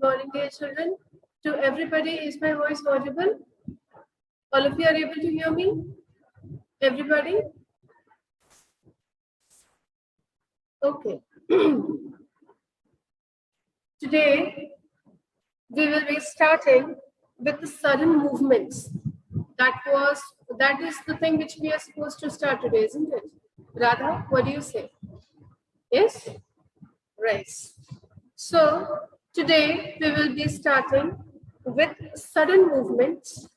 morning, dear children. To everybody, is my voice audible? All of you are able to hear me? Everybody? Okay. Today, we will be starting with the sudden movements. That is the thing which we are supposed to start today, isn't it? Radha, what do you say? Yes? Right. So, today we will be starting with sudden movements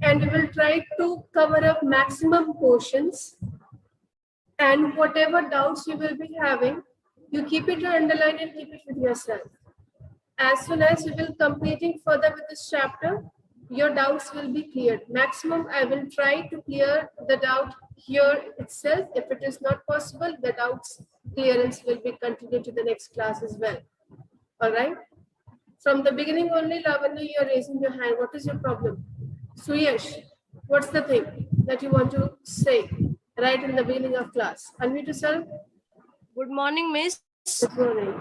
and we will try to cover up maximum portions, and whatever doubts you will be having, you keep it to underline and keep it with yourself. As soon as you will completing further with this chapter, your doubts will be cleared. Maximum, I will try to clear the doubt here itself. If it is not possible, the doubts clearance will be continued to the next class as well. All right. From the beginning only, Lavanya, you are raising your hand. What is your problem? Suyesh, what's the thing that you want to say right in the beginning of class? Unmute yourself. Good morning, Miss. Good morning.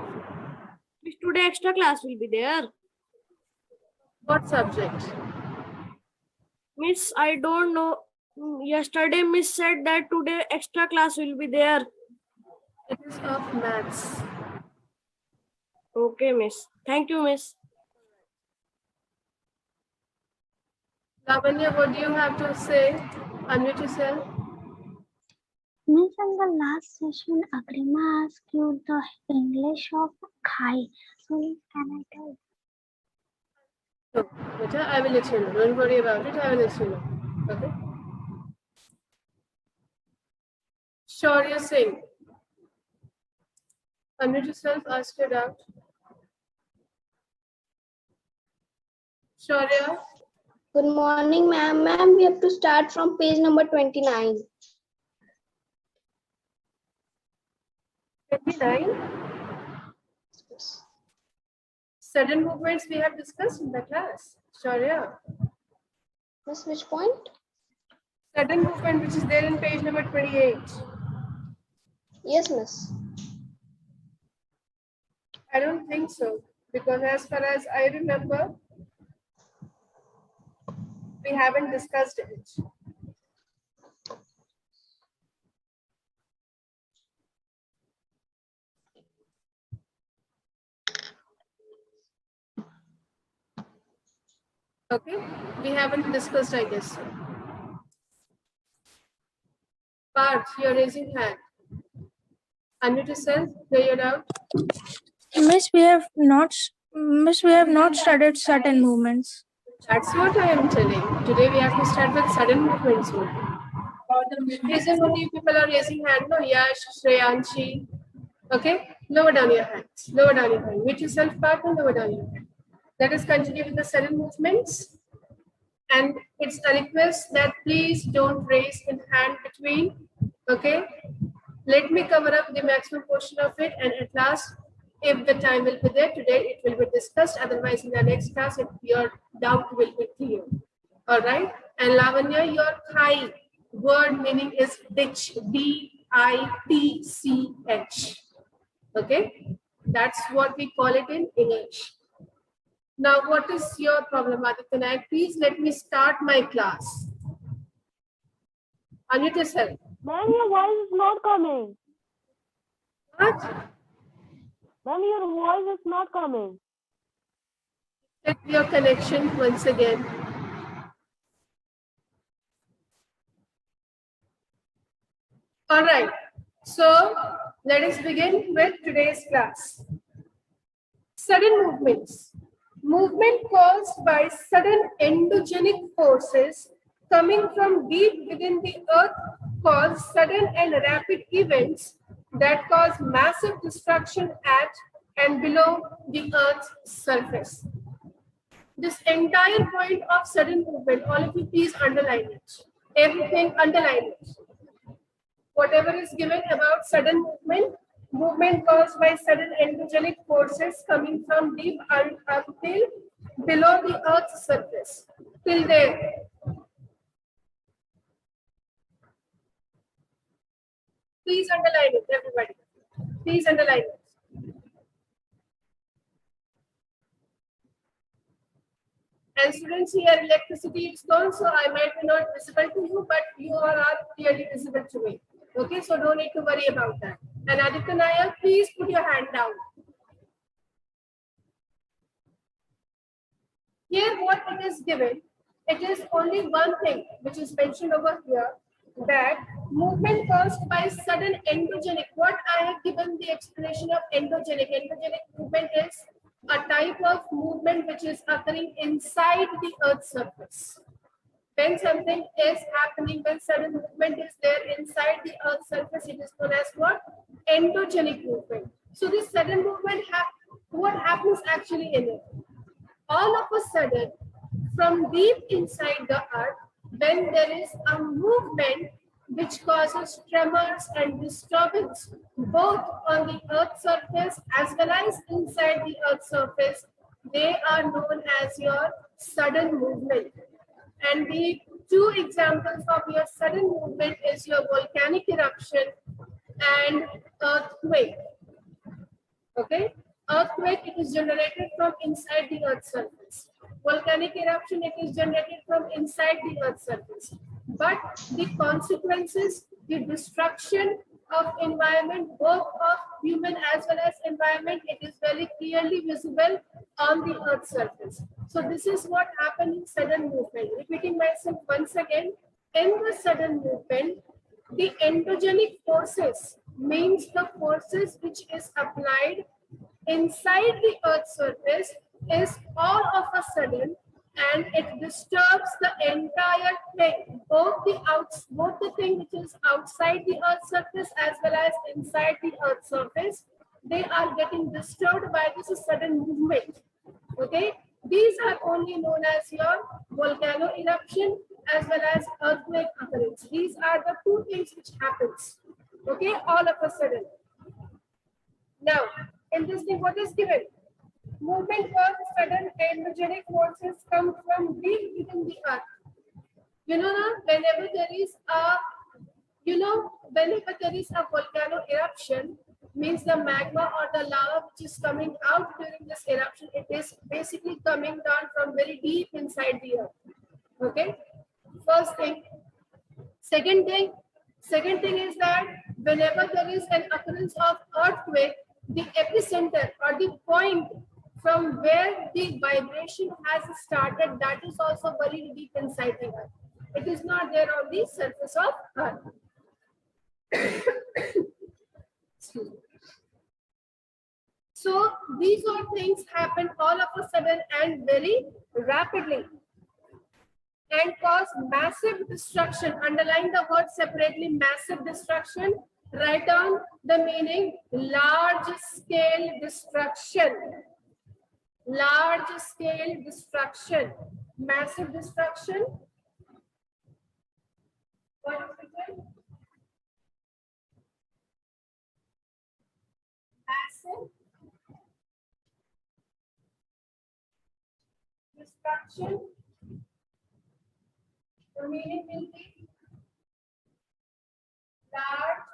Miss, today extra class will be there. What subject? Miss, I don't know. Yesterday, Miss said that today extra class will be there. It is of maths. Okay, Miss. Thank you, Miss. Lavanya, what do you have to say? Unmute yourself. Miss, in the last session, Agrima asked you the English of khai. So, can I tell? No, beta, I will let you know. Don't worry about it. I will let you know. Okay. Shaurya Singh. Unmute yourself. Ask your doubt. Shaurya. Good morning, ma'am. Ma'am, we have to start from page number 29. 29. Sudden movements we have discussed in the class. Shaurya. Miss, which point? Sudden movement which is there in page number 28. Yes, miss. I don't think so, because as far as I remember, we haven't discussed it. Okay, we haven't discussed, I guess. Parth, you're raising hand. Unmute yourself, clear your doubt. Miss, we have not studied certain movements. That's what I am telling. Today we have to start with sudden movements. Reason only people are raising hand. No, Yash, Shreyanshi. Okay, lower down your hands. Lower down your hand. Mute yourself, Parth, and lower down your hand. Let us continue with the sudden movements. And it's a request that please don't raise in hand between. Okay, let me cover up the maximum portion of it, and at last, if the time will be there today, it will be discussed. Otherwise, in the next class, if your doubt will be clear. All right. And Lavanya, your Thai word meaning is ditch. D-I-T-C-H. Okay, that's what we call it in English. Now, what is your problem, Aditya Naik? Please let me start my class. Unmute yourself. Ma'am, your voice is not coming. What? Ma'am, your voice is not coming. Check your connection once again. All right. So, let us begin with today's class. Sudden movements. Movement caused by sudden endogenic forces coming from deep within the earth cause sudden and rapid events that cause massive destruction at and below the earth's surface. This entire point of sudden movement, all of you please underline it. Everything underline it. Whatever is given about sudden movement, movement caused by sudden endogenic forces coming from deep until below the earth's surface. Till there. Please underline it, everybody. Please underline it. And students, here electricity is gone, so I might be not visible to you, but you all are clearly visible to me. Okay, so don't need to worry about that. And Aditya Nayak, please put your hand down. Here, what it is given, it is only one thing which is mentioned over here, that movement caused by sudden endogenic. What I have given the explanation of endogenic. Endogenic movement is a type of movement which is occurring inside the Earth's surface. When something is happening, when sudden movement is there inside the Earth's surface, it is known as what? Endogenic movement. So this sudden movement, what happens actually in it? All of a sudden, from deep inside the earth, when there is a movement which causes tremors and disturbance both on the earth's surface as well as inside the earth's surface, they are known as your sudden movement. And the two examples of your sudden movement is your volcanic eruption and earthquake. Okay, earthquake, it is generated from inside the earth's surface. Volcanic eruption, it is generated from inside the earth's surface. But the consequences, the destruction of environment, both of human as well as environment, it is very clearly visible on the earth's surface. So this is what happened in sudden movement. Repeating myself once again, in the sudden movement, the endogenic forces means the forces which is applied inside the earth's surface is all of a sudden, and it disturbs the entire thing, both the thing which is outside the earth's surface as well as inside the earth's surface. They are getting disturbed by this sudden movement. Okay, these are only known as your volcano eruption as well as earthquake occurrence. These are the two things which happens, okay, all of a sudden. Now, in this thing, what is given? Movement of sudden endogenic forces come from deep within the earth. You know now, whenever there is a volcano eruption, means the magma or the lava which is coming out during this eruption, it is basically coming down from very deep inside the earth. Okay, first thing. Second thing is that whenever there is an occurrence of earthquake, the epicenter or the point from where the vibration has started, that is also very deep inside the earth. It is not there on the surface of earth. So these all things happen all of a sudden and very rapidly and cause massive destruction. Underline the word separately, massive destruction. Write down the meaning, large scale destruction. Large scale destruction. Massive destruction. What is it? Massive destruction. The meaning will be large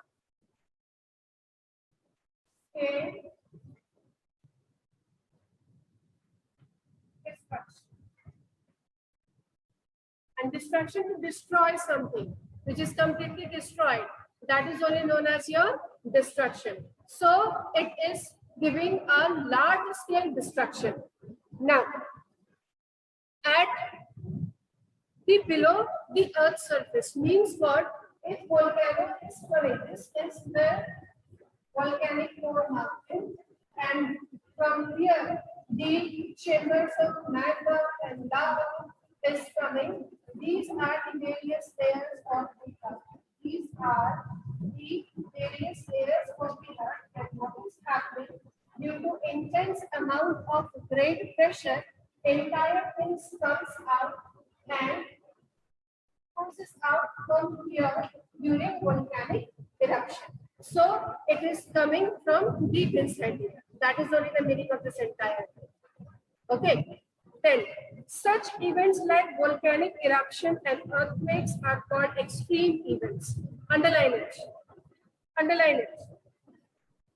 scale destruction. And destruction to destroy something which is completely destroyed. That is only known as your destruction. So it is giving a large scale destruction. Now, at the below the earth's surface means what? If volcano is coming, this is the volcanic core mountain, and from here the chambers of magma and lava is coming. These are the various layers of the earth. These are the various layers of the earth, and what is happening due to intense amount of great pressure, entire thing comes out and comes out from here during volcanic eruption. So it is coming from deep inside here. That is only the meaning of this entire thing. Okay. Then such events like volcanic eruption and earthquakes are called extreme events. Underline it. Underline it.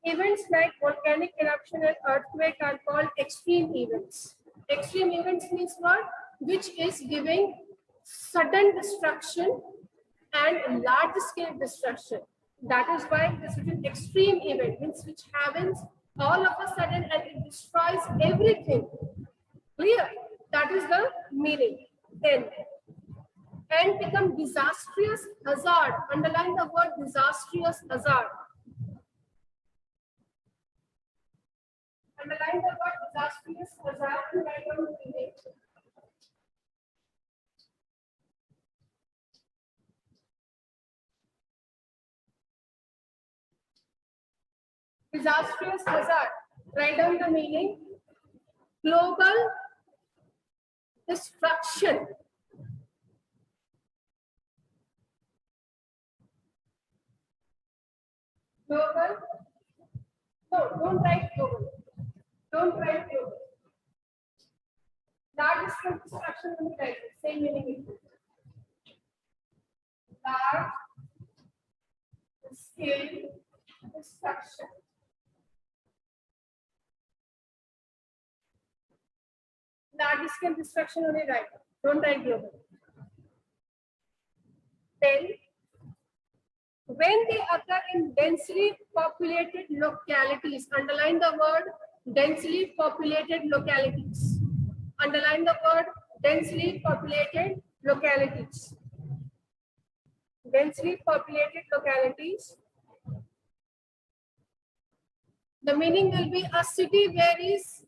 Events like volcanic eruption and earthquake are called extreme events. Extreme events means what? which is giving sudden destruction and large scale destruction. That is why this is an extreme event, means which happens all of a sudden and it destroys everything. Clear? That is the meaning. Then, and become disastrous hazard. Underline the word disastrous hazard. Underline the word disastrous hazard and write down the meaning. Disastrous hazard. Write down the meaning. Global destruction. Global. No, don't write global. Don't write global. Large scale destruction will be right. Same meaning. Large scale destruction. Large scale destruction only right. Don't write global. Then, when they occur in densely populated localities, underline the word densely populated localities. Underline the word densely populated localities. Densely populated localities. The meaning will be a city where is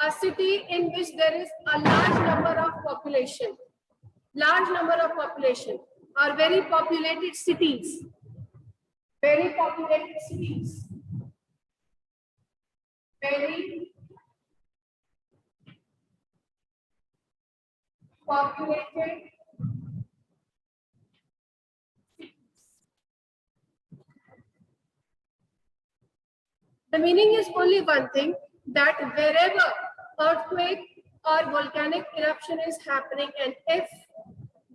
a city in which there is a large number of population. Large number of population or very populated cities. Very populated cities. Very populated cities. The meaning is only one thing, that wherever earthquake or volcanic eruption is happening and if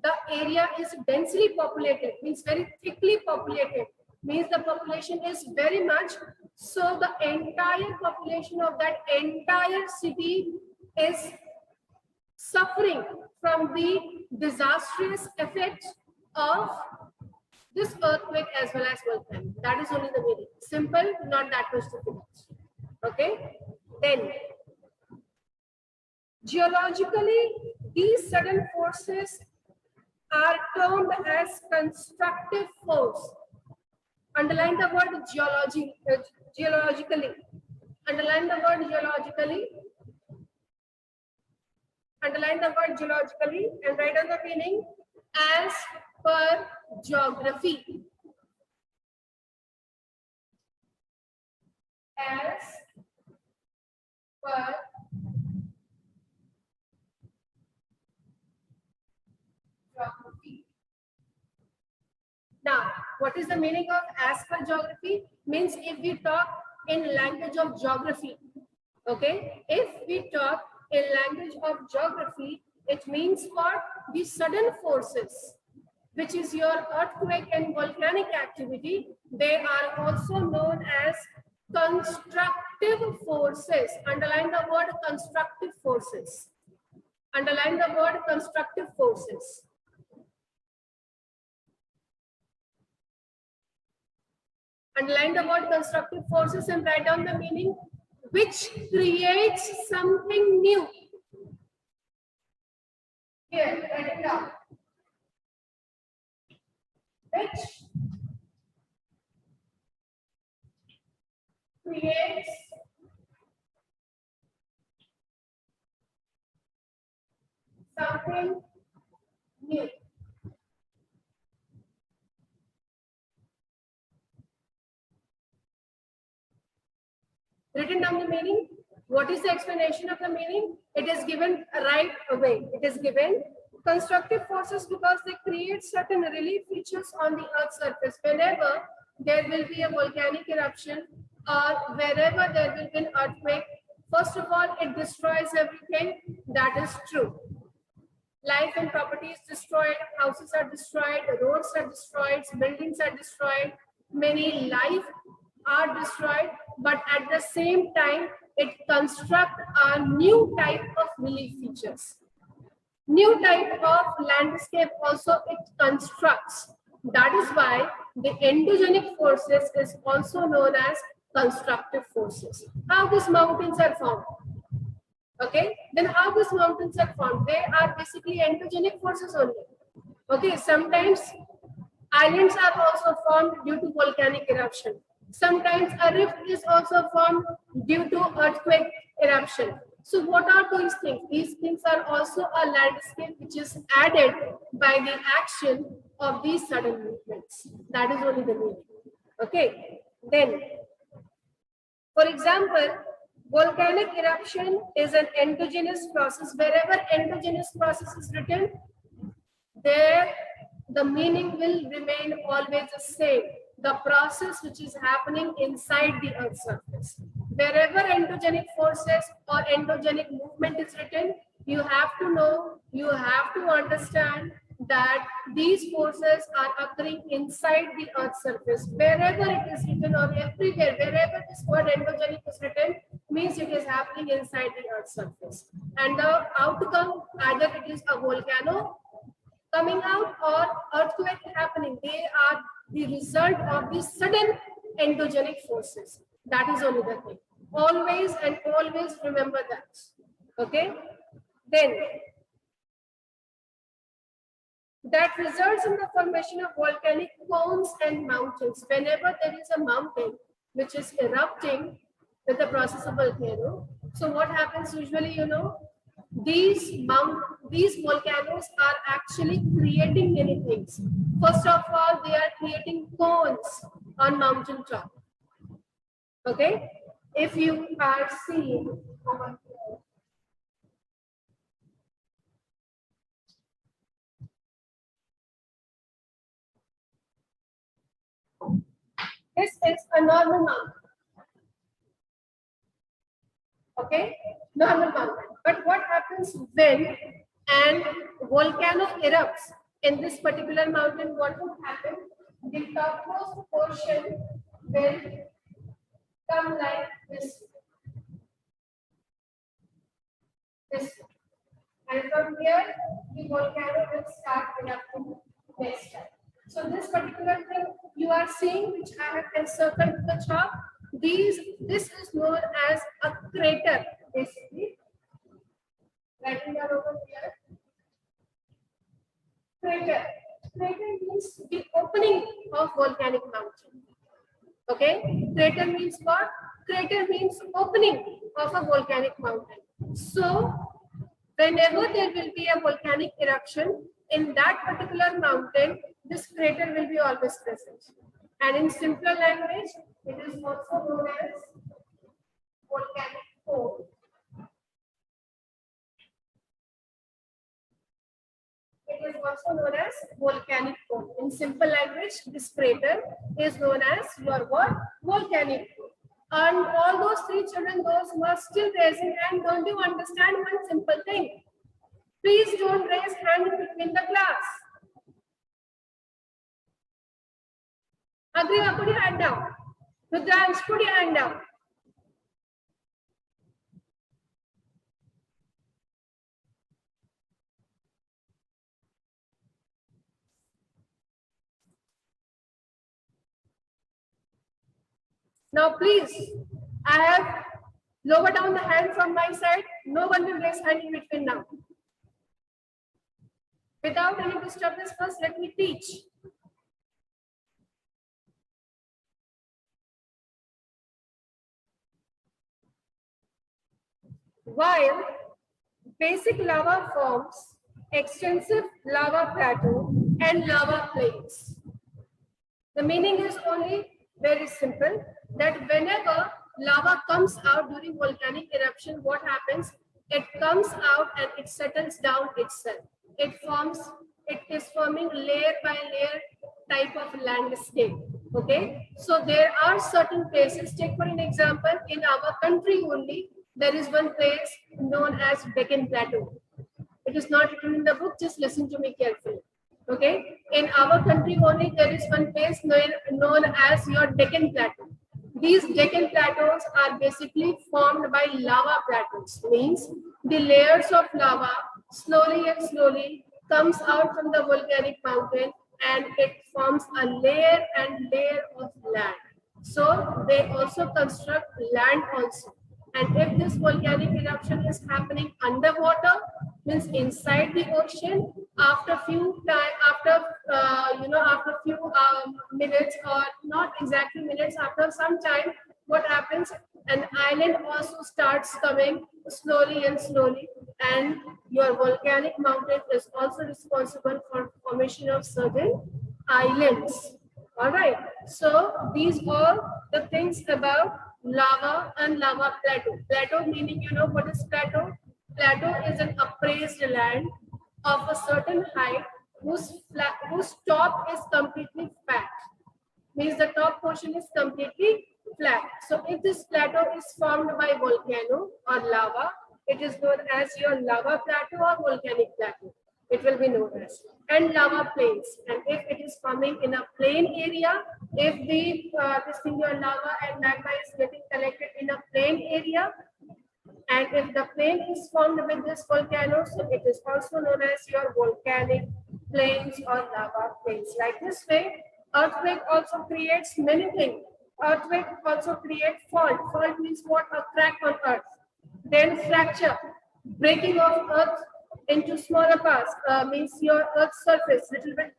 the area is densely populated, means very thickly populated, means the population is very much, so the entire population of that entire city is suffering from the disastrous effects of this earthquake as well as volcano. That is only the meaning. Simple, not that much difficult. Okay? Then, geologically, these sudden forces are termed as constructive force. Underline the word geologically. Underline the word geologically. Underline the word geologically and write down the meaning as per geography. As per geography. Now, what is the meaning of as per geography? Means if we talk in language of geography, okay? If we talk in language of geography, it means for the sudden forces, which is your earthquake and volcanic activity, they are also known as constructive forces. Underline the word constructive forces. Underline the word constructive forces. Underline the word constructive forces and write down the meaning, which creates something new. Here, write it down. Which creates something new. Written down the meaning. What is the explanation of the meaning? It is given right away. It is given constructive forces because they create certain relief features on the Earth's surface. Whenever there will be a volcanic eruption or wherever there will be an earthquake, first of all, it destroys everything. That is true. Life and property is destroyed, houses are destroyed, roads are destroyed, buildings are destroyed, many life are destroyed, but at the same time, it constructs a new type of relief features. new type of landscape also it constructs. That is why the endogenic forces is also known as constructive forces. How these mountains are formed? Okay, then how these mountains are formed? They are basically endogenic forces only. Okay, sometimes islands are also formed due to volcanic eruption. Sometimes a rift is also formed due to earthquake eruption. So what are these things? These things are also a landscape which is added by the action of these sudden movements. That is only the meaning. Okay, then for example, volcanic eruption is an endogenous process. Wherever endogenous process is written, there the meaning will remain always the same. The process which is happening inside the earth's surface. Wherever endogenic forces or endogenic movement is written, you have to know, you have to understand that these forces are occurring inside the earth's surface. Wherever it is written or everywhere, wherever this word endogenic is written, means it is happening inside the earth's surface. And the outcome, either it is a volcano coming out or earthquake happening, they are the result of these sudden endogenic forces. That is only the thing. Always and always remember that. Okay? Then that results in the formation of volcanic cones and mountains. Whenever there is a mountain which is erupting with the process of volcano, so what happens usually, you know, these volcanoes are actually creating many things. First of all, they are creating cones on mountain top. Okay, if you are seeing over here, this is a normal mountain. Okay, normal mountain. But what happens when an volcano erupts in this particular mountain? What would happen? The topmost portion will come like this. And from here, the volcano will start erupting next time. So this particular thing you are seeing, which I have encircled with the chalk, this is known as a crater, basically. Writing that over here. Crater. Crater means the opening of volcanic mountain. Okay? Crater means what? Crater means opening of a volcanic mountain. So, whenever there will be a volcanic eruption in that particular mountain, this crater will be always present. And in simpler language, it is also known as volcanic cone. It is also known as volcanic cone. In simple language, this crater is known as your what? Volcanic cone. And all those three children, those who are still raising hand, don't you understand one simple thing? Please don't raise hand between the class. Agriva, put your hand down. Rudransh, put your hand down. Now please, I have lowered down the hand from my side. No one will raise hand in between now. Without any disturbance, first let me teach. While basic lava forms extensive lava plateau and lava plains. The meaning is only very simple, that whenever lava comes out during volcanic eruption, what happens? It comes out and it settles down itself. It is forming layer by layer type of landscape. Okay, so there are certain places, take for an example, in our country only, there is one place known as Deccan Plateau. It is not written in the book, just listen to me carefully. Okay, in our country only, there is one place known as your Deccan Plateau. These Deccan plateaus are basically formed by lava plateaus, means the layers of lava slowly and slowly comes out from the volcanic mountain and it forms a layer and layer of land. So they also construct land also. And if this volcanic eruption is happening underwater, means inside the ocean, after few time, after few minutes, or not exactly minutes, after some time, what happens? An island also starts coming slowly and slowly, and your volcanic mountain is also responsible for formation of certain islands. All right. So these are the things about lava and lava plateau. Plateau meaning, you know what is plateau? Plateau is an upraised land of a certain height whose top is completely flat. Means the top portion is completely flat. So if this plateau is formed by volcano or lava, it is known as your lava plateau or volcanic plateau. It will be known as, and lava plains. And if it is forming in a plain area, if the this thing your lava and magma is getting collected in a plain area, and if the plain is formed with this volcano, so it is also known as your volcanic plains or lava plains. Like this way, earthquake also creates many things. Earthquake also creates fault. Fault means what? A crack on earth. Then fracture, breaking of earth into smaller parts, means your earth's surface, little bit,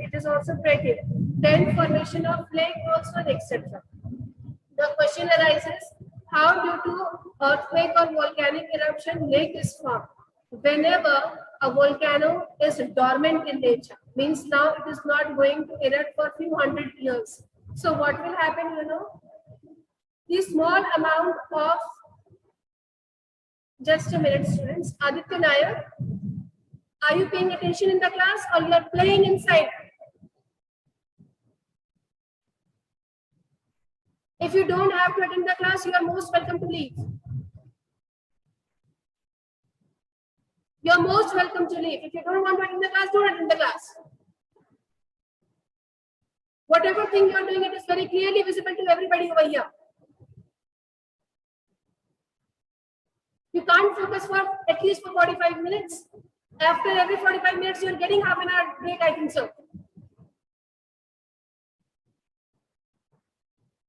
it is also breaking. Then formation of lake also, etc. The question arises, how due to earthquake or volcanic eruption lake is formed? Whenever a volcano is dormant in nature, means now it is not going to erupt for few hundred years. So what will happen, you know? The small amount of, just a minute students, Aditya Nayak, are you paying attention in the class or you are playing inside? If you don't have to attend the class, you are most welcome to leave. You are most welcome to leave. If you don't want to attend the class, don't attend the class. Whatever thing you are doing, it is very clearly visible to everybody over here. You can't focus for at least for 45 minutes. After every 45 minutes, you are getting half an hour break, I think so.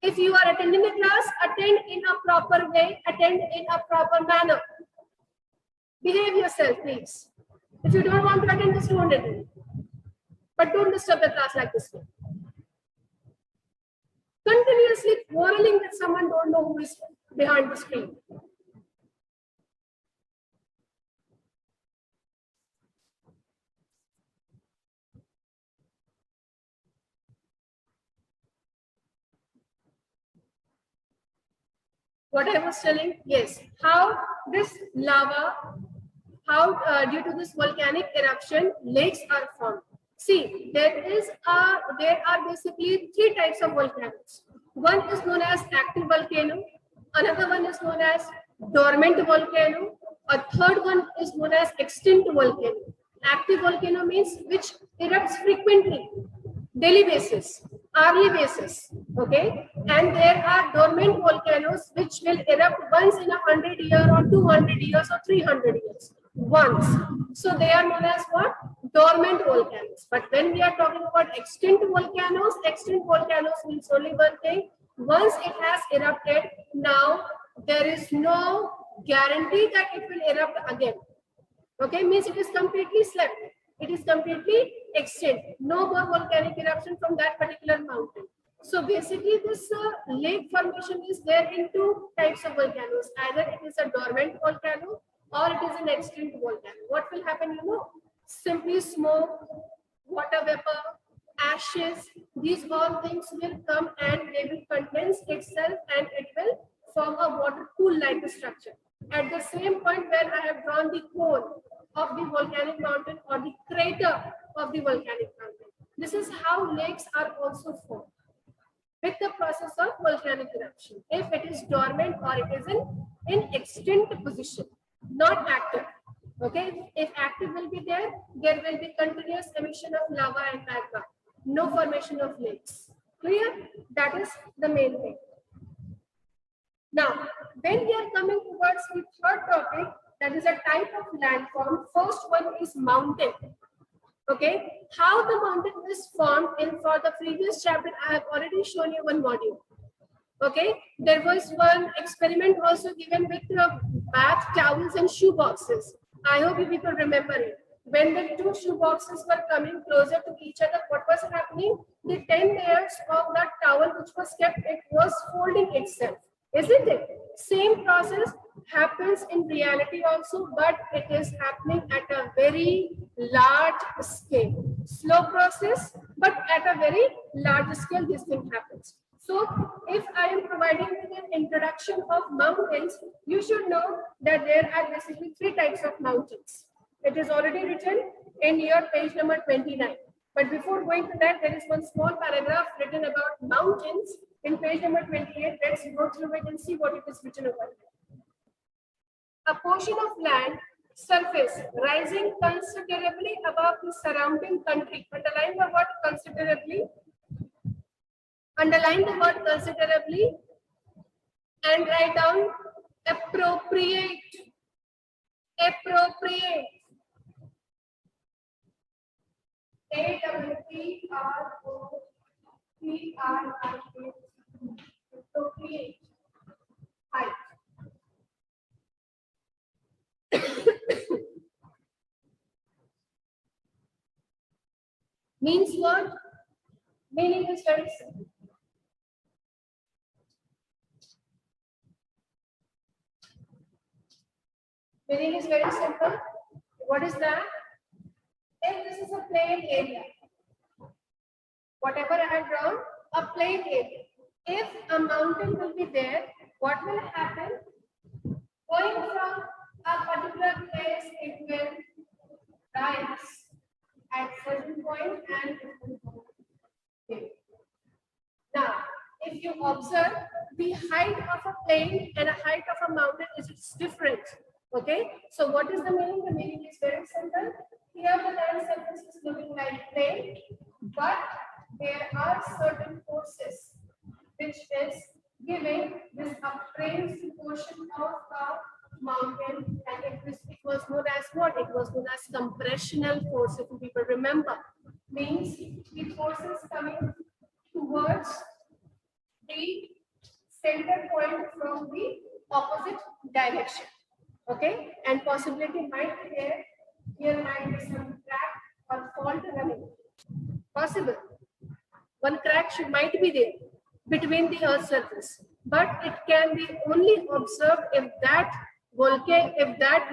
If you are attending the class, attend in a proper way, attend in a proper manner. Behave yourself, please. If you don't want to attend, just don't attend. But don't disturb the class like this way. Continuously quarreling with someone, don't know who is behind the screen. What I was telling, yes, how this lava, how due to this volcanic eruption, lakes are formed. See, there are basically three types of volcanoes. One is known as active volcano, another one is known as dormant volcano, a third one is known as extinct volcano. Active volcano means which erupts frequently, daily basis, hourly basis, okay? And there are dormant volcanoes which will erupt once in 100 years or 200 years or 300 years, once. So they are known as what? Dormant volcanoes. But when we are talking about extinct volcanoes means only one thing. Once it has erupted, now there is no guarantee that it will erupt again. Okay, means it is completely slept. It is completely extinct. No more volcanic eruption from that particular mountain. So basically this lake formation is there in two types of volcanoes. Either it is a dormant volcano or it is an extinct volcano. What will happen, you know? Simply smoke, water vapor, ashes, these all things will come and they will condense itself and it will form a water pool like structure. At the same point where I have drawn the cone of the volcanic mountain or the crater of the volcanic mountain. This is how lakes are also formed with the process of volcanic eruption. If it is dormant or it is in extinct position, not active. Okay, if active will be there, there will be continuous emission of lava and magma, no formation of lakes. Clear? That is the main thing. Now, when we are coming towards the third topic, that is a type of landform. First one is mountain. Okay, how the mountain is formed in for the previous chapter, I have already shown you one module. Okay, there was one experiment also given with bath towels and shoe boxes. I hope you people remember it. When the two shoe boxes were coming closer to each other, what was happening? The 10 layers of that towel which was kept, it was folding itself, isn't it? Same process happens in reality also, but it is happening at a very large scale. Slow process, but at a very large scale, this thing happens. So if I am providing you an introduction of mountains, you should know that there are basically 3 types of mountains. It is already written in your page number 29. But before going to that, there is one small paragraph written about mountains in page number 28. Let's go through it and see what it is written about. A portion of land surface rising considerably above the surrounding country. Underline the word considerably. Underline the word considerably and write down appropriate. Appropriate. A-P-P-R-O-P-R-I-A-T. Appropriate. Height. Means what? Meaning is very simple. Meaning is very simple. What is that? If this is a plain area, whatever I have drawn, a plain area. If a mountain will be there, what will happen? Going from a particular place, it will rise at certain point and it will go here. Now, if you observe, the height of a plain and a height of a mountain is different. Okay, so what is the meaning? The meaning is very simple. Here the land surface is looking like plain, but there are certain forces which is giving this upraised portion of the mountain, and it was known as what? It was known as compressional force. If you people remember, means the forces coming towards the center point from the opposite direction. Okay, and possibility might be there. Here might be some crack or fault running. Possible. One crack might be there between the earth's surface, but it can be only observed if that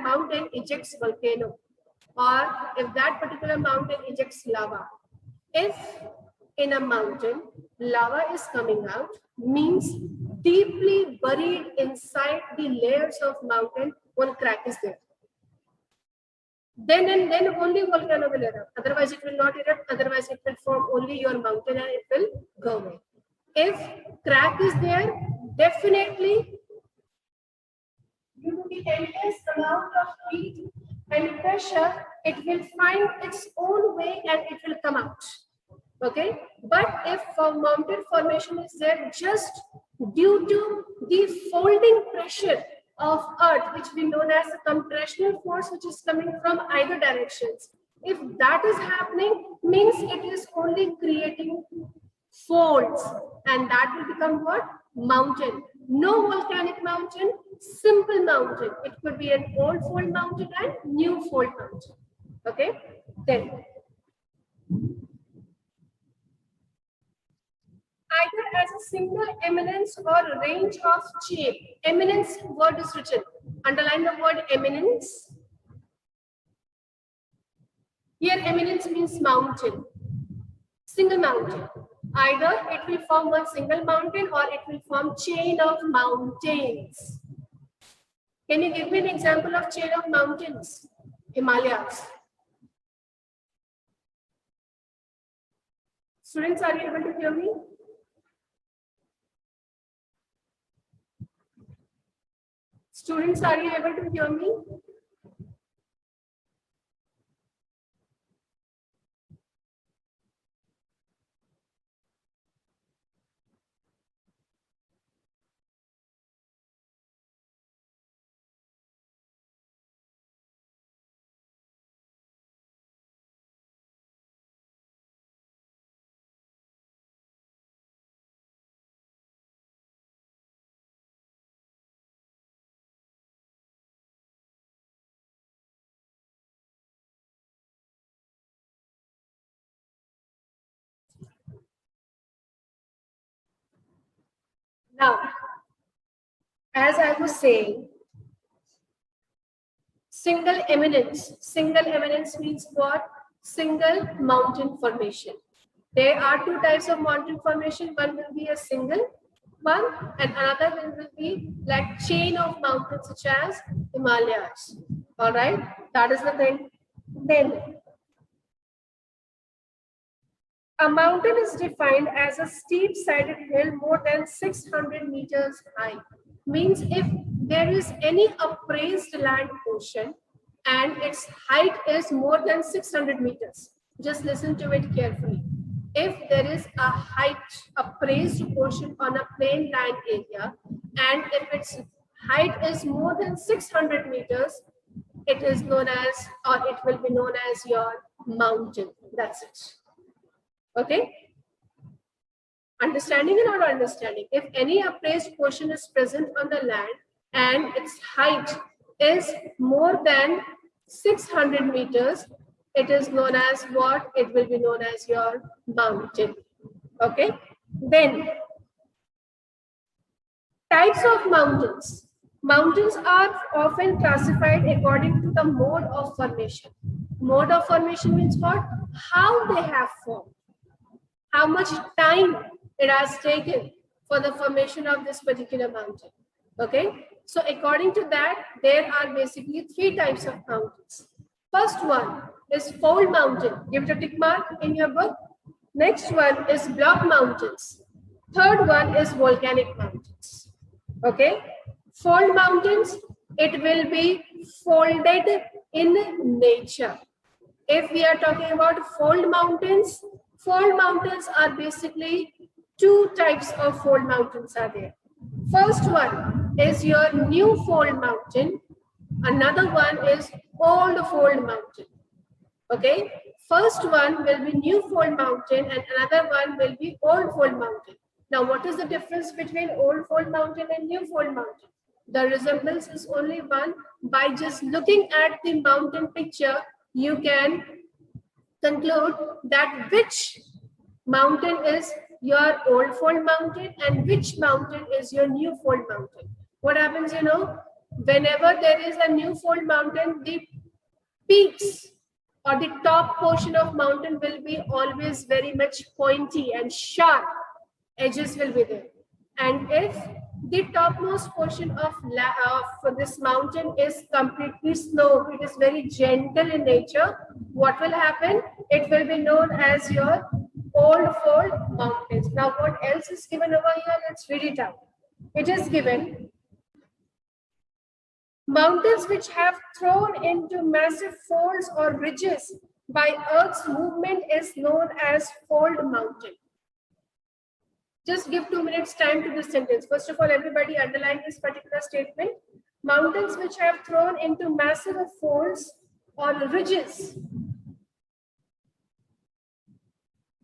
mountain ejects volcano, or if that particular mountain ejects lava. If in a mountain lava is coming out, means deeply buried inside the layers of mountain, one crack is there. Then and then only volcano will erupt. Otherwise it will not erupt. Otherwise it will form only your mountain and it will go away. If crack is there, definitely due to the intense amount of heat and pressure, it will find its own way and it will come out. Okay, but if a mountain formation is there just due to the folding pressure of earth, which we know as a compressional force, which is coming from either directions, if that is happening, means it is only creating folds, and that will become what? Mountain. No volcanic mountain, simple mountain. It could be an old fold mountain and new fold mountain. Okay, then either as a single eminence or range of chain. Eminence word is written. Underline the word eminence. Here eminence means mountain. Single mountain. Either it will form one single mountain or it will form chain of mountains. Can you give me an example of chain of mountains? Himalayas. Students, are you able to hear me? Students, are you able to hear me? Now, as I was saying, single eminence. Single eminence means what? Single mountain formation. There are two types of mountain formation. One will be a single one, and another one will be like chain of mountains such as Himalayas. All right, that is the thing. Then a mountain is defined as a steep-sided hill more than 600 meters high. Means if there is any appraised land portion and its height is more than 600 meters, just listen to it carefully. If there is a height appraised portion on a plain land area and if its height is more than 600 meters, it is known as, or it will be known as your mountain. That's it. Okay, understanding and not understanding. If any appraised portion is present on the land and its height is more than 600 meters, it is known as what? It will be known as your mountain. Okay, then types of mountains. Mountains are often classified according to the mode of formation. Mode of formation means what? How they have formed. How much time it has taken for the formation of this particular mountain. Okay, so according to that, there are basically three types of mountains. First one is fold mountain. Give it a tick mark in your book. Next one is block mountains. Third one is volcanic mountains. Okay, fold mountains, it will be folded in nature. If we are talking about fold mountains are basically two types of fold mountains are there. First one is your new fold mountain. Another one is old fold mountain. Okay. First one will be new fold mountain and another one will be old fold mountain. Now, what is the difference between old fold mountain and new fold mountain? The resemblance is only one. By just looking at the mountain picture, you can conclude that which mountain is your old fold mountain and which mountain is your new fold mountain. What happens, you know, whenever there is a new fold mountain, the peaks or the top portion of mountain will be always very much pointy and sharp. Edges will be there. And if the topmost portion of this mountain is completely slow, it is very gentle in nature, what will happen? It will be known as your old fold mountains. Now, what else is given over here? Let's read it out. It is given mountains which have thrown into massive folds or ridges by Earth's movement is known as fold mountain. Just give 2 minutes time to this sentence. First of all, everybody underline this particular statement. Mountains which have thrown into massive folds or ridges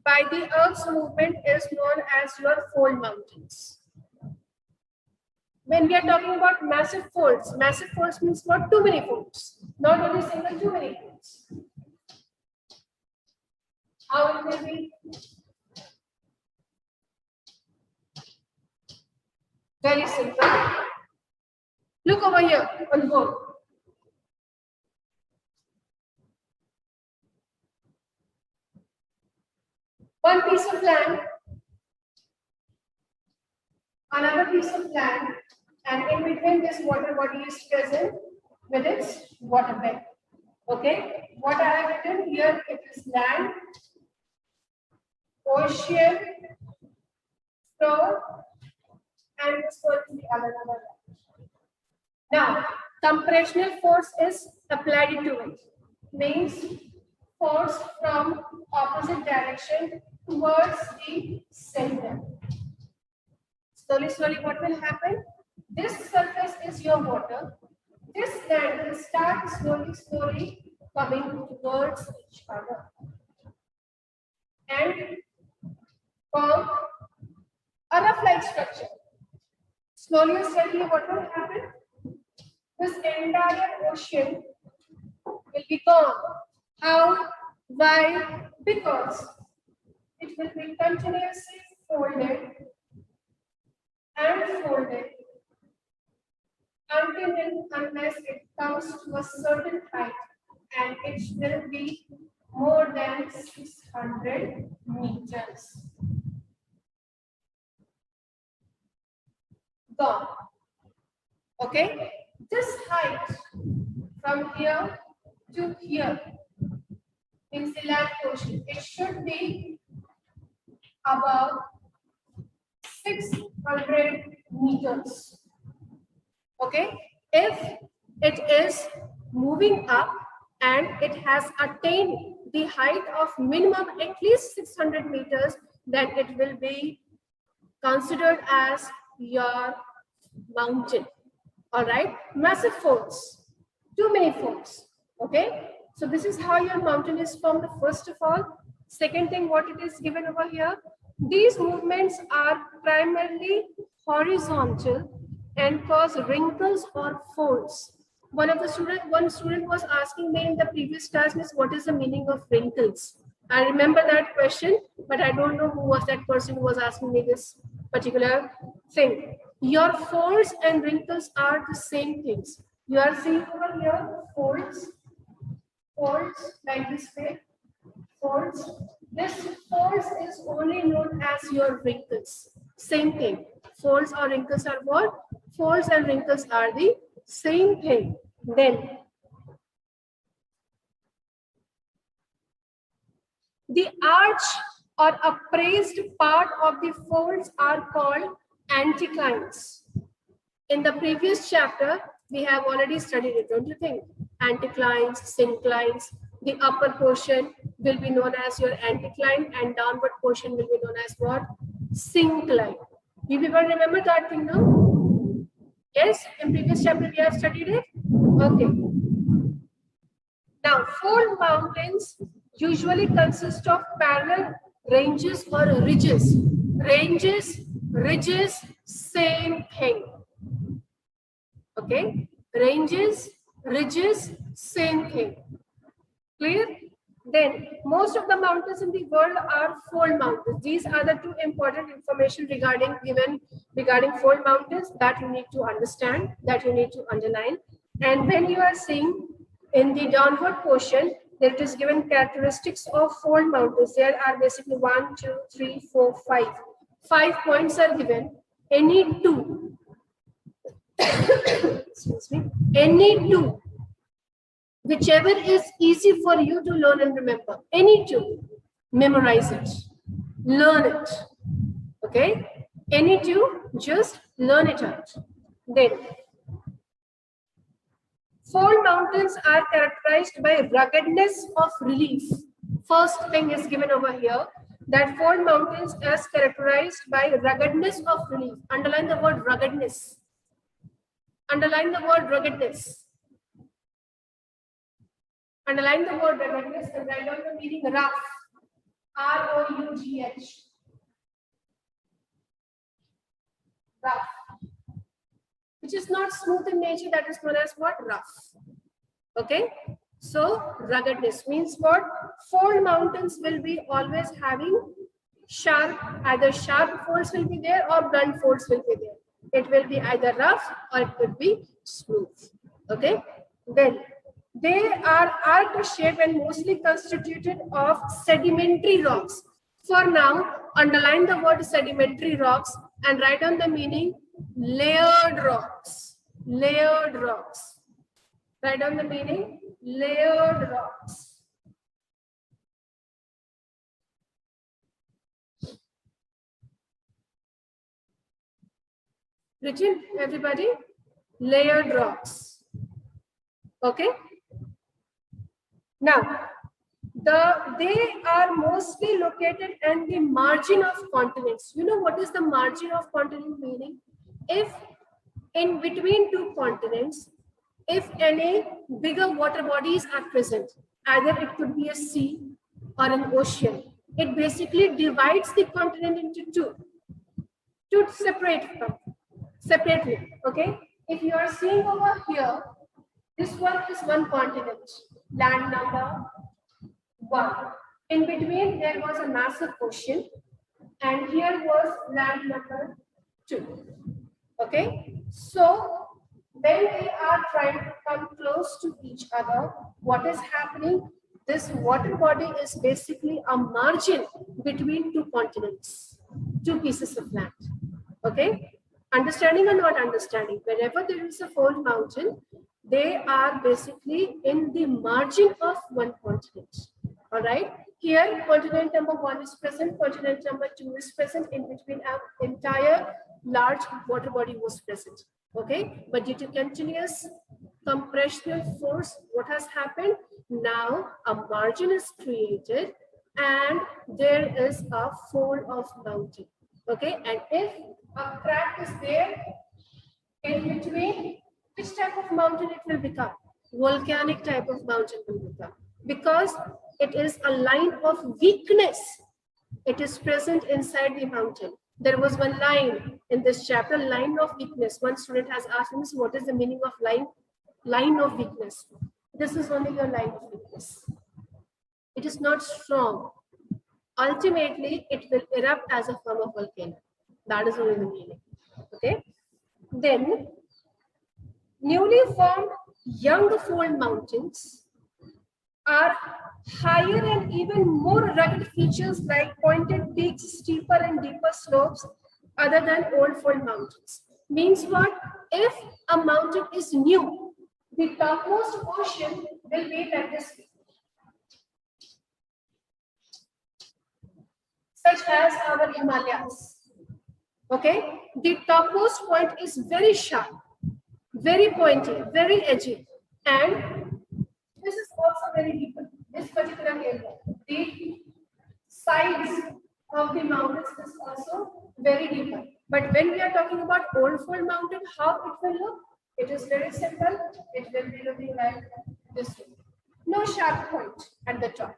by the Earth's movement is known as your fold mountains. When we are talking about massive folds means not too many folds, not only single, too many folds. How it will be? Very simple. Look over here on the board. One piece of land, another piece of land, and in between this water body is present with its water bed. Okay, what I have written here, it is land, ocean, floor, and this one is the other land. Now, compressional force is applied to it. Means force from opposite direction towards the center. Slowly, what will happen? This surface is your water. This land will start slowly coming towards each other and form a rough-like structure. Slowly and steadily, what will happen? This entire ocean will be gone. How? Why? Because it will be continuously folded and fold it until and unless it comes to a certain height, and it will be more than 600 meters. Gone. Okay, this height from here to here in the land portion, it should be about 600 meters. Okay, if it is moving up and it has attained the height of minimum at least 600 meters, then it will be considered as your mountain. All right, massive folds, too many folds. Okay, so this is how your mountain is formed, first of all. Second thing, what it is given over here, these movements are primarily horizontal and cause wrinkles or folds. One student was asking me in the previous class, Miss, what is the meaning of wrinkles? I remember that question, but I don't know who was that person who was asking me this particular thing. Your folds and wrinkles are the same things. You are seeing over here folds like this way, folds. This folds is only known as your wrinkles. Same thing. Folds or wrinkles are what? Folds and wrinkles are the same thing. Then the arch or upraised part of the folds are called anticlines. In the previous chapter, we have already studied it, don't you think? Anticlines, synclines. The upper portion will be known as your anticline and downward portion will be known as what? Syncline. You people remember that thing now? Yes, in previous chapter we have studied it. Okay. Now, fold mountains usually consist of parallel ranges or ridges. Ranges, ridges, same thing. Okay, ranges, ridges, same thing. Clear? Then most of the mountains in the world are fold mountains. These are the two important information regarding fold mountains that you need to understand, that you need to underline. And when you are seeing in the downward portion, there it is given characteristics of fold mountains. There are basically 1, 2, 3, 4, 5. 5 points are given. Any two, excuse me, any two, whichever is easy for you to learn and remember. Any two, memorize it, learn it. Okay, any two, just learn it out. Then fold mountains are characterized by ruggedness of relief. First thing is given over here, that fold mountains is characterized by ruggedness of relief. Underline the word ruggedness. Underline the word ruggedness. Underline the word ruggedness and write down the meaning rough. R-O-U-G-H. Rough. Which is not smooth in nature, that is known as what? Rough. Okay, so ruggedness means what? Fold mountains will be always having sharp, either sharp folds will be there or blunt folds will be there. It will be either rough or it will be smooth. Okay, then they are arc shaped and mostly constituted of sedimentary rocks. For now, underline the word sedimentary rocks and write down the meaning layered rocks. Layered rocks. Write down the meaning layered rocks. Written, everybody? Layered rocks. Okay. Now, they are mostly located at the margin of continents. You know what is the margin of continent meaning? If in between two continents, if any bigger water bodies are present, either it could be a sea or an ocean, it basically divides the continent into two to separately. Okay, if you are seeing over here, this one is one continent, land number 1. In between there was a massive ocean, and here was land number 2. Okay, so when they are trying to come close to each other, what is happening? This water body is basically a margin between two continents, two pieces of land. Okay, understanding or not understanding, wherever there is a fold mountain, they are basically in the margin of one continent. All right, here continent number 1 is present, continent number 2 is present, in between an entire large water body was present. Okay, but due to continuous compressional force, what has happened? Now a margin is created and there is a fold of mountain. Okay, and if a crack is there in between, which type of mountain it will become? Volcanic type of mountain will become, because it is a line of weakness. It is present inside the mountain. There was one line in this chapter, line of weakness. One student has asked me, what is the meaning of line of weakness? This is only your line of weakness. It is not strong. Ultimately, it will erupt as a form of volcano. That is only the meaning. Okay. Then, newly formed young fold mountains are higher and even more rugged features like pointed peaks, steeper and deeper slopes other than old fold mountains. Means what? If a mountain is new, the topmost portion will be like this, such as our Himalayas. Okay, the topmost point is very sharp, very pointy, very edgy, and this is also very deep. This particular area, the sides of the mountains is also very deep. But when we are talking about old fold mountain, how it will look? It is very simple. It will be looking like this way. No sharp point at the top.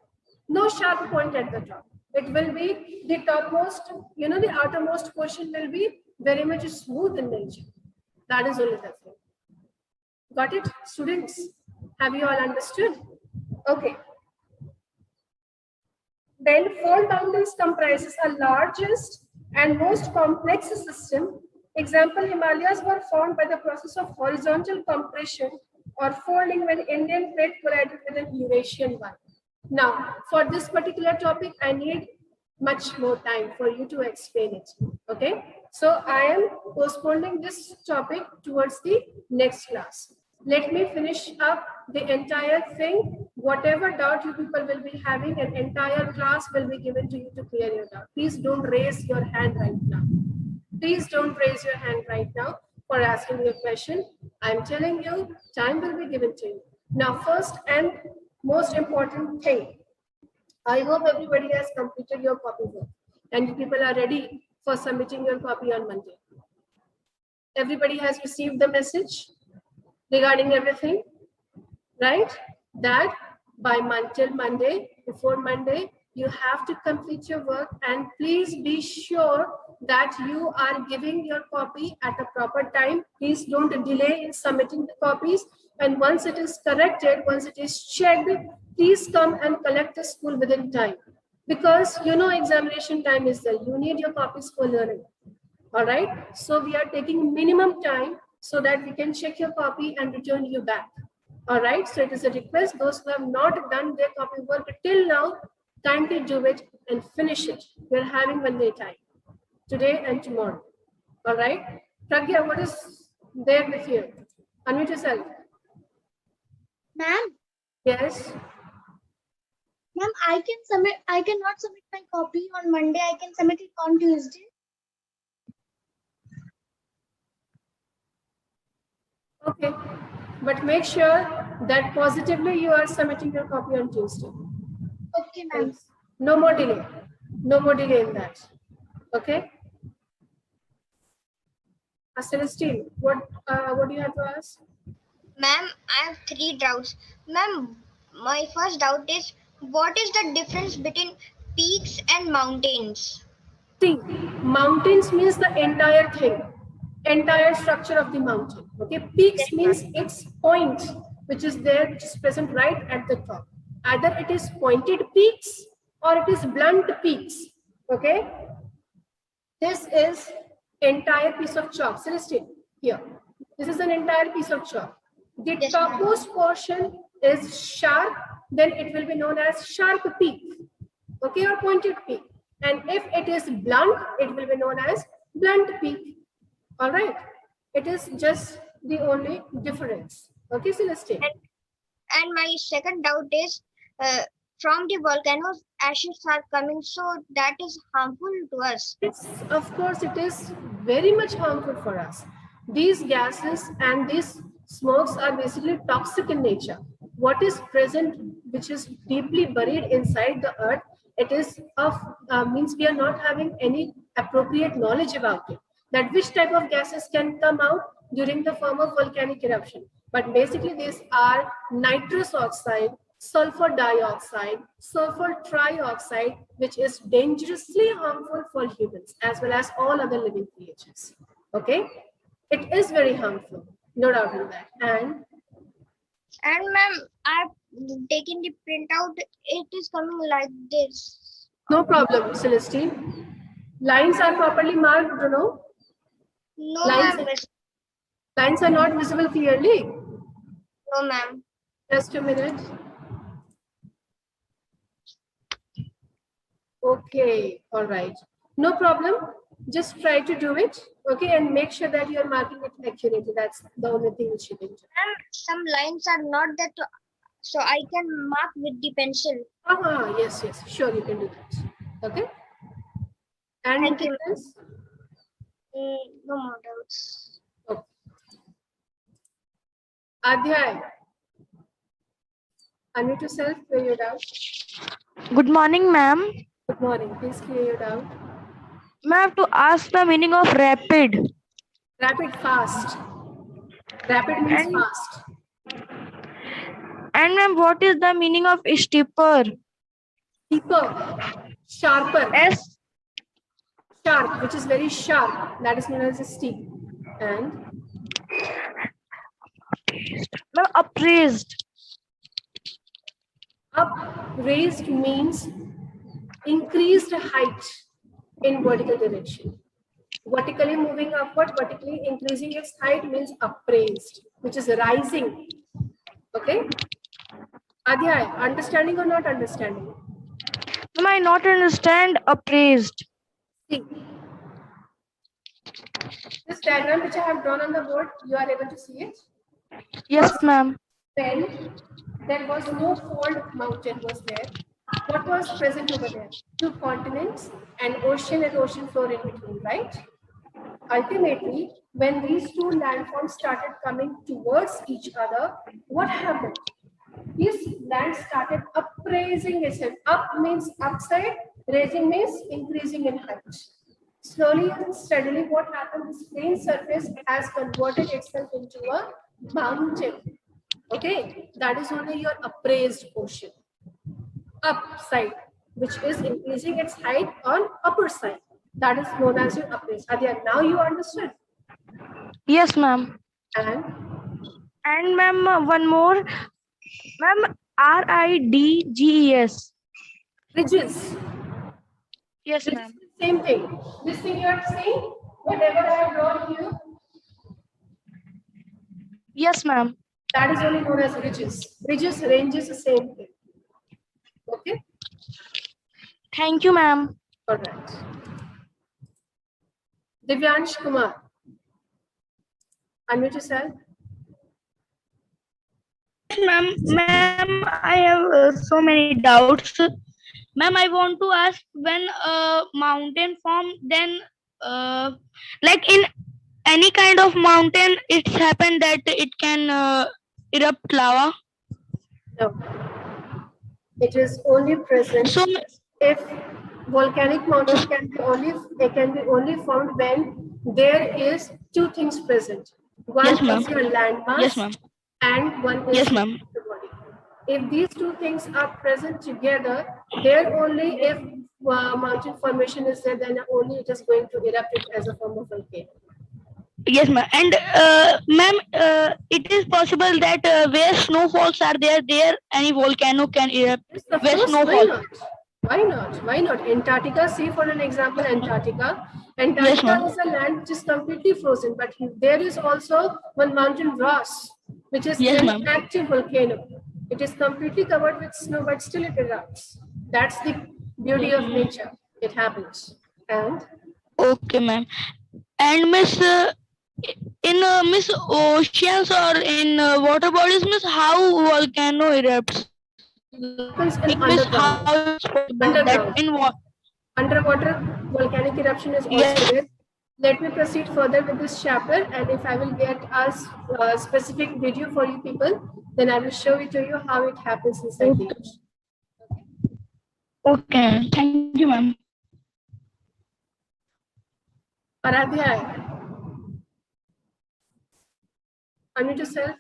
No sharp point at the top. It will be the topmost, the outermost portion will be very much smooth in nature. That is only the thing. Got it, students? Have you all understood? Okay. Then fold mountains comprises a largest and most complex system. Example, Himalayas were formed by the process of horizontal compression or folding when Indian plate collided with an Eurasian one. Now, for this particular topic, I need much more time for you to explain it. Okay, so I am postponing this topic towards the next class. Let me finish up the entire thing. Whatever doubt you people will be having, an entire class will be given to you to clear your doubt. Please don't raise your hand right now. Please don't raise your hand right now for asking your question. I'm telling you, time will be given to you. Now, first and most important thing, I hope everybody has completed your copy work and you people are ready for submitting your copy on Monday. Everybody has received the message regarding everything, right? That by till Monday, before Monday, you have to complete your work, and please be sure that you are giving your copy at a proper time. Please don't delay in submitting the copies. And once it is corrected, once it is checked, please come and collect the school within time. Because examination time is there. You need your copies for learning. All right. So we are taking minimum time so that we can check your copy and return you back. All right. So it is a request. Those who have not done their copy work till now, kindly do it and finish it. We are having 1 day time, today and tomorrow. All right. Pragya, what is there with you? Unmute yourself. Ma'am, Yes. ma'am, I cannot submit my copy on Monday. I can submit it on Tuesday. Okay. But make sure that positively you are submitting your copy on Tuesday. Okay, ma'am. No more delay. No more delay in that. Okay. Celestine, what do you have to ask? Ma'am, I have 3 doubts. Ma'am, my first doubt is, what is the difference between peaks and mountains? See, mountains means the entire thing, entire structure of the mountain. Okay, peaks means its point, which is there, which is present right at the top. Either it is pointed peaks or it is blunt peaks. Okay, this is entire piece of chalk. Celestine, Here. This is an entire piece of chalk. The Yes, ma'am. topmost portion is sharp, then it will be known as sharp peak. Okay, or pointed peak. And if it is blunt, it will be known as blunt peak. All right. It is just the only difference. Okay, Celestine. And my second doubt is from the volcanoes, ashes are coming, so that is harmful to us. Yes, of course, it is very much harmful for us. These gases and these smokes are basically toxic in nature. What is present, which is deeply buried inside the earth, it is of means we are not having any appropriate knowledge about it. That which type of gases can come out during the form of volcanic eruption. But basically, these are nitrous oxide, sulfur dioxide, sulfur trioxide, which is dangerously harmful for humans as well as all other living creatures. Okay, it is very harmful, no doubt in that. And Ma'am, I've taken the printout. It is coming like this. no problem, Celestine. Lines are properly marked, Bruno. No, Lines- ma'am. Lines are not visible clearly. No, ma'am. Just a minute. Okay, all right. No problem. Just try to do it. Okay, and make sure that you are marking it accurately. That's the only thing which you can do. Ma'am, some lines are not that, so I can mark with the pencil. Yes, yes, sure, you can do that. Okay. And Thank you. anything else? No more doubts. Okay. Adhyay. Unmute yourself, clear your doubt. Good morning, ma'am. Good morning. Please clear your doubt. Ma'am, to ask the meaning of rapid. Rapid, fast. Rapid means And- fast. And ma'am, what is the meaning of steeper? Deeper, sharper, S. sharp, which is very sharp. That is known as a steep. And Ma'am, upraised. up, raised means increased height in vertical direction. Vertically moving upward, vertically increasing its height means upraised, which is rising. Okay? Adhyay, understanding or not understanding? Ma'am, I not understand upraised. See, this diagram which I have drawn on the board, you are able to see it? Yes, ma'am. When there was no fold mountain was there, what was present over there? Two continents and ocean floor in between, right? Ultimately, when these two landforms started coming towards each other, what happened? This land started upraising itself. Up means upside, raising means increasing in height. Slowly and steadily, what happened? This plane surface has converted itself into a mountain. Okay, that is only your upraised portion. Upside, which is increasing its height on upper side. That is known as your upraised. Adya, now you understood. Yes, ma'am. And ma'am, one more. Ma'am, RIDGES. ridges. Yes, This ma'am. is the same thing. This thing you are seeing, whatever I have drawn here, Yes, ma'am. that is only known as ridges. Ridges, ranges, the same thing. Okay, Thank you, ma'am. all right. Divyansh Kumar, unmute yourself. Ma'am, I have so many doubts. Ma'am, I want to ask when a mountain form, then like in any kind of mountain, it's happened that it can erupt lava. No, it is only present So, if volcanic mountain can be only found when there is two things present. One Yes, ma'am. is your land mass yes, ma'am. and one is Yes, ma'am. the body. If these two things are present together, there only if mountain formation is there, then only it is going to erupt it as a form of volcano. Yes, ma'am. And ma'am, it is possible that where snowfalls are there any volcano can erupt. Yes, of Where course, why snowfall. not? Why not? Why not? Antarctica, see for an example, Antarctica. Antarctica ma'am. is a land which is completely frozen, but there is also one mountain Ross, which is Yes, an ma'am. active volcano. It is completely covered with snow, but still it erupts. That's the beauty of nature. It happens. And Okay, ma'am. And Miss, in Miss oceans or in water bodies, Miss, how volcano erupts? happens in Like, Miss, underground. how it's possible that Underground. in what? Underwater volcanic eruption is also Yes. there. Let me proceed further with this chapter, and if I will get a specific video for you people, then I will show it to you how it happens inside the ocean. Okay. Thank you, ma'am. Aradhya, unmute yourself.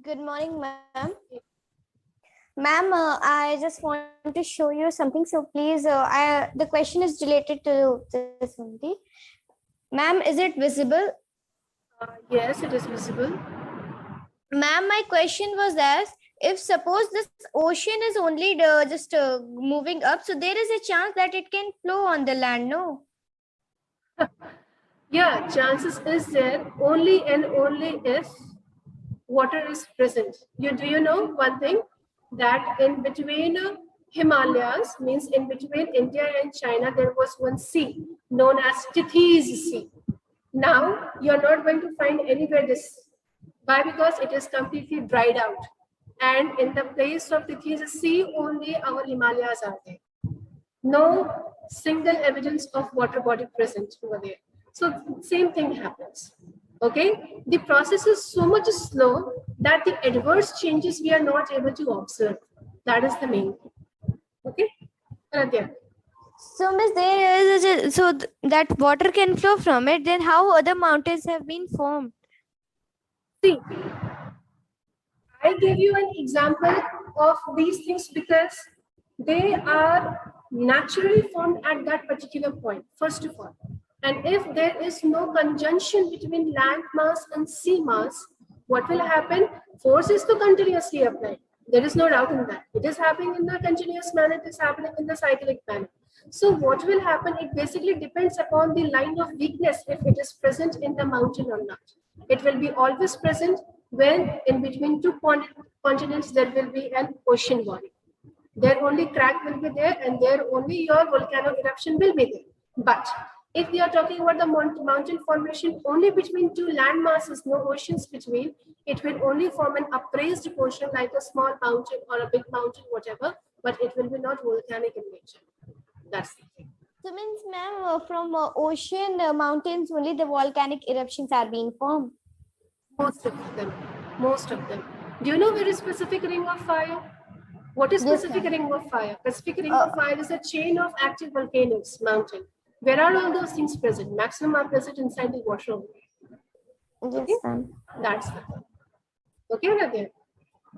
Good morning, ma'am. Ma'am, I just want to show you something. So please, the question is related to this only. Ma'am, is it visible? Yes, it is visible. Ma'am, my question was that if suppose this ocean is only just moving up, so there is a chance that it can flow on the land, no? Yeah, chances is there only and only if water is present. Do you know one thing? That in between Himalayas, means in between India and China, there was one sea known as Tethys Sea. Now you're not going to find anywhere this. Why? Because it is completely dried out. And in the place of Tethys Sea, only our Himalayas are there. No single evidence of water body present over there. So same thing happens. Okay, the process is so much slow that the adverse changes we are not able to observe. That is the main thing. Okay, Aradhya. So, Miss, there is that water can flow from it. Then how other mountains have been formed? See, I give you an example of these things because they are naturally formed at that particular point, first of all. And if there is no conjunction between land mass and sea mass, what will happen? Force is to continuously apply. There is no doubt in that. It is happening in the continuous manner, it is happening in the cyclic manner. So what will happen? It basically depends upon the line of weakness if it is present in the mountain or not. It will be always present when in between two continents there will be an ocean body. There only crack will be there and there only your volcano eruption will be there. But if we are talking about the mountain formation only between two land masses, no oceans between, it will only form an upraised portion like a small mountain or a big mountain, whatever, but it will be not volcanic in nature. That's the thing. So, means, ma'am, from ocean mountains only the volcanic eruptions are being formed. Most of them. Most of them. Do you know where is Pacific Ring of Fire? What is Yes, Pacific ma'am. Ring of Fire? Pacific Ring of Fire is a chain of active volcanoes, mountain. Where are all those things present? Maximum are present inside the water only. Yes, ma'am. That's the thing. Okay, Radhya.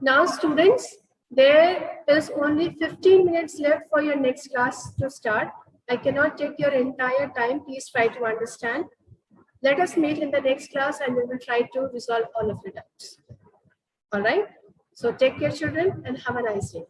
Now, students, there is only 15 minutes left for your next class to start. I cannot take your entire time. Please try to understand. Let us meet in the next class and we will try to resolve all of your doubts. All right. So take care, children, and have a nice day.